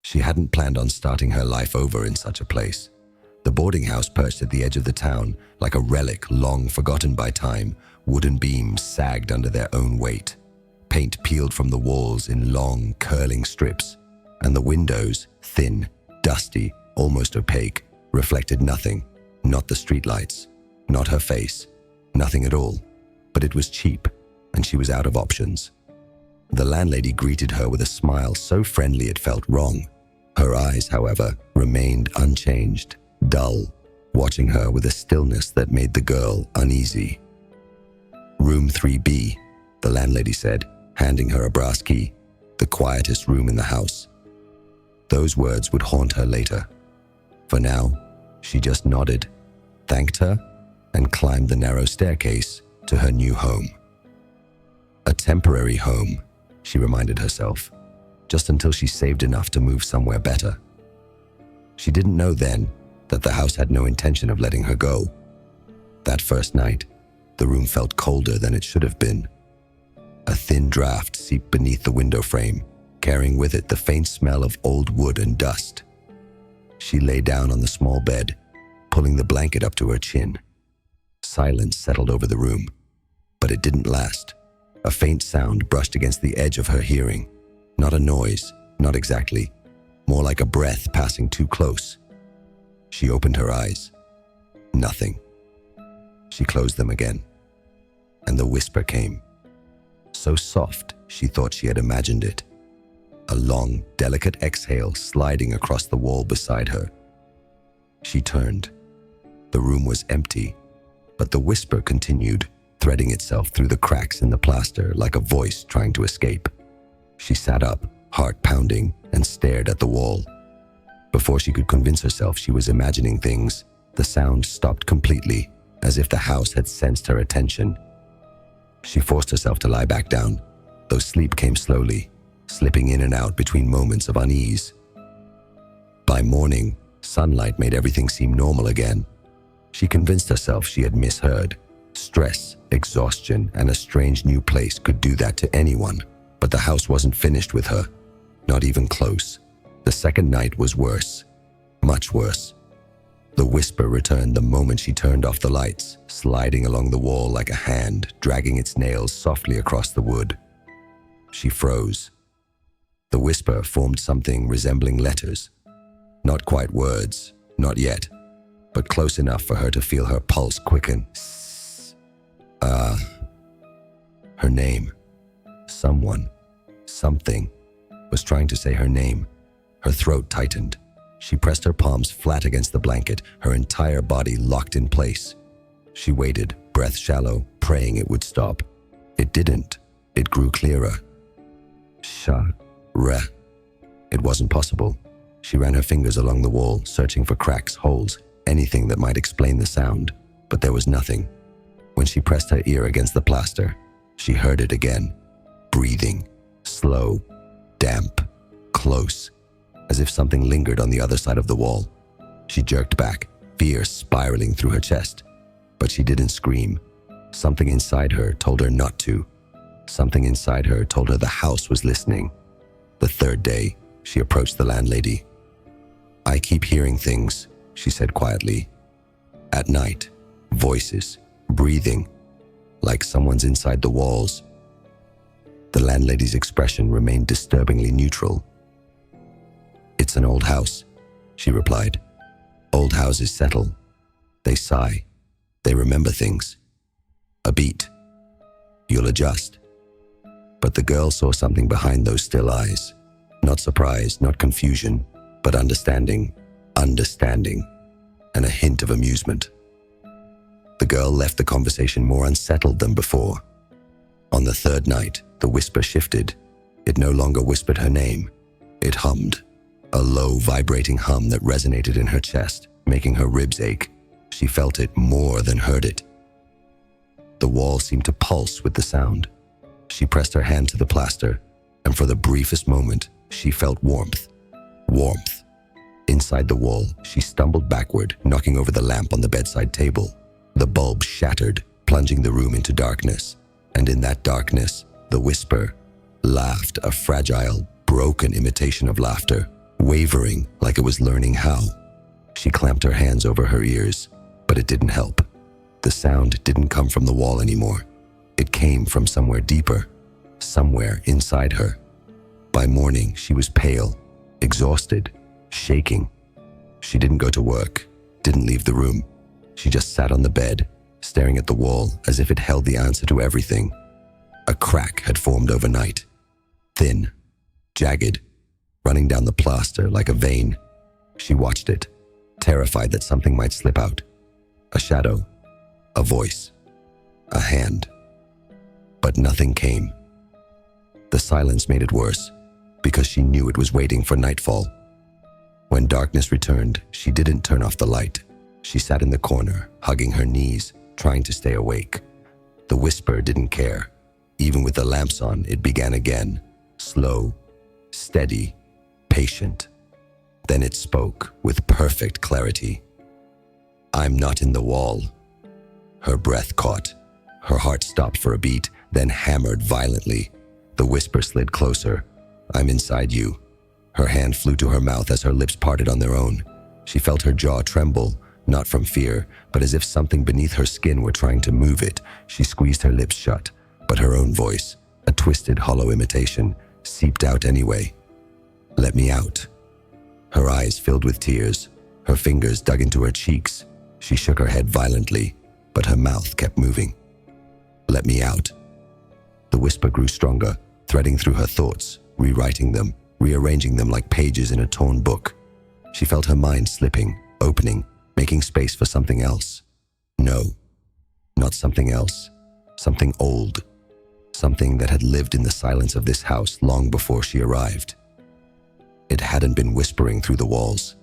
She hadn't planned on starting her life over in such a place. The boarding house perched at the edge of the town, like a relic long forgotten by time. Wooden beams sagged under their own weight. Paint peeled from the walls in long, curling strips, and the windows, thin, dusty, almost opaque, reflected nothing. Not the streetlights, not her face, nothing at all. But it was cheap, and she was out of options. The landlady greeted her with a smile so friendly it felt wrong. Her eyes, however, remained unchanged, dull, watching her with a stillness that made the girl uneasy. "Room 3B, the landlady said, handing her a brass key, the quietest room in the house. Those words would haunt her later. For now, she just nodded, thanked her, and climbed the narrow staircase to her new home. A temporary home, she reminded herself, just until she saved enough to move somewhere better. She didn't know then that the house had no intention of letting her go. That first night, the room felt colder than it should have been. A thin draft seeped beneath the window frame, carrying with it the faint smell of old wood and dust. She lay down on the small bed, pulling the blanket up to her chin. Silence settled over the room, but it didn't last. A faint sound brushed against the edge of her hearing. Not a noise, not exactly, more like a breath passing too close. She opened her eyes. Nothing. She closed them again, and the whisper came. So soft, she thought she had imagined it. A long, delicate exhale sliding across the wall beside her. She turned. The room was empty, but the whisper continued, threading itself through the cracks in the plaster like a voice trying to escape. She sat up, heart pounding, and stared at the wall. Before she could convince herself she was imagining things, the sound stopped completely, as if the house had sensed her attention. She forced herself to lie back down, though sleep came slowly, slipping in and out between moments of unease. By morning, sunlight made everything seem normal again. She convinced herself she had misheard. Stress, exhaustion, and a strange new place could do that to anyone, but the house wasn't finished with her. Not even close. The second night was worse. Much worse. The whisper returned the moment she turned off the lights, sliding along the wall like a hand, dragging its nails softly across the wood. She froze. The whisper formed something resembling letters. Not quite words, not yet, but close enough for her to feel her pulse quicken. Her name. Someone, something, was trying to say her name. Her throat tightened. She pressed her palms flat against the blanket, her entire body locked in place. She waited, breath shallow, praying it would stop. It didn't. It grew clearer. Sha-re. It wasn't possible. She ran her fingers along the wall, searching for cracks, holes, anything that might explain the sound, but there was nothing. When she pressed her ear against the plaster, she heard it again. Breathing. Slow. Damp. Close. As if something lingered on the other side of the wall. She jerked back, fear spiraling through her chest. But she didn't scream. Something inside her told her not to. Something inside her told her the house was listening. The third day, she approached the landlady. "I keep hearing things," she said quietly. "At night, voices, breathing, like someone's inside the walls." The landlady's expression remained disturbingly neutral. "It's an old house," she replied. "Old houses settle. They sigh. They remember things. A beat. You'll adjust." But the girl saw something behind those still eyes. Not surprise, not confusion, but understanding, and a hint of amusement. The girl left the conversation more unsettled than before. On the third night, the whisper shifted. It no longer whispered her name. It hummed. A low, vibrating hum that resonated in her chest, making her ribs ache. She felt it more than heard it. The wall seemed to pulse with the sound. She pressed her hand to the plaster, and for the briefest moment, she felt warmth. Warmth. Inside the wall, she stumbled backward, knocking over the lamp on the bedside table. The bulb shattered, plunging the room into darkness. And in that darkness, the whisper laughed, a fragile, broken imitation of laughter. wavering like it was learning how. She clamped her hands over her ears, but it didn't help. The sound didn't come from the wall anymore. It came from somewhere deeper, somewhere inside her. By morning, she was pale, exhausted, shaking. She didn't go to work, didn't leave the room. She just sat on the bed, staring at the wall as if it held the answer to everything. A crack had formed overnight, thin, jagged, running down the plaster like a vein. She watched it, terrified that something might slip out. A shadow, a voice, a hand. But nothing came. The silence made it worse, because she knew it was waiting for nightfall. When darkness returned, she didn't turn off the light. She sat in the corner, hugging her knees, trying to stay awake. The whisper didn't care. Even with the lamps on, it began again, slow, steady, patient. Then it spoke with perfect clarity. "I'm not in the wall." Her breath caught. Her heart stopped for a beat, then hammered violently. The whisper slid closer. "I'm inside you." Her hand flew to her mouth as her lips parted on their own. She felt her jaw tremble, not from fear, but as if something beneath her skin were trying to move it. She squeezed her lips shut, but her own voice, a twisted, hollow imitation, seeped out anyway. "Let me out." Her eyes filled with tears. Her fingers dug into her cheeks. She shook her head violently, but her mouth kept moving. "Let me out." The whisper grew stronger, threading through her thoughts, rewriting them, rearranging them like pages in a torn book. She felt her mind slipping, opening, making space for something else. No, not something else. Something old. Something that had lived in the silence of this house long before she arrived. It hadn't been whispering through the walls.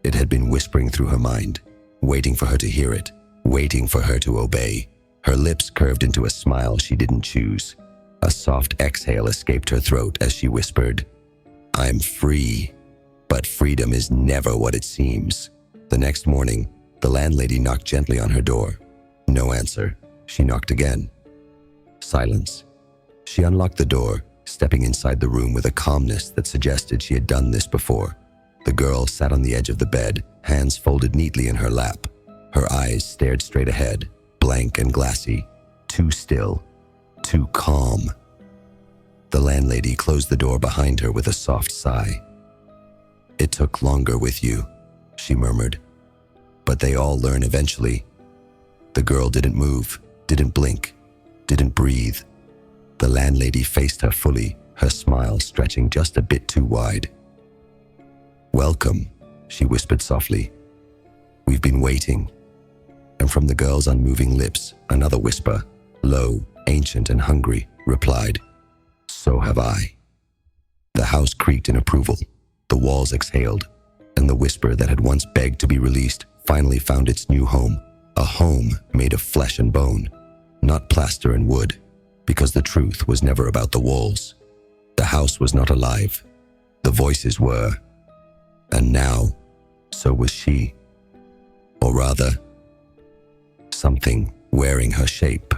It had been whispering through her mind, waiting for her to hear it, waiting for her to obey. Her lips curved into a smile she didn't choose. A soft exhale escaped her throat as she whispered, "I'm free." But freedom is never what it seems. The next morning, the landlady knocked gently on her door. No answer. She knocked again. Silence. She unlocked the door, stepping inside the room with a calmness that suggested she had done this before. The girl sat on the edge of the bed, hands folded neatly in her lap. Her eyes stared straight ahead, blank and glassy, too still, too calm. The landlady closed the door behind her with a soft sigh. "It took longer with you," she murmured. "But they all learn eventually." The girl didn't move, didn't blink, didn't breathe. The landlady faced her fully, her smile stretching just a bit too wide. "Welcome," she whispered softly. "We've been waiting." And from the girl's unmoving lips, another whisper, low, ancient and hungry, replied, "So have I." The house creaked in approval. The walls exhaled, and the whisper that had once begged to be released finally found its new home, a home made of flesh and bone, not plaster and wood, because the truth was never about the walls. The house was not alive. The voices were. And now, so was she. Or rather, something wearing her shape.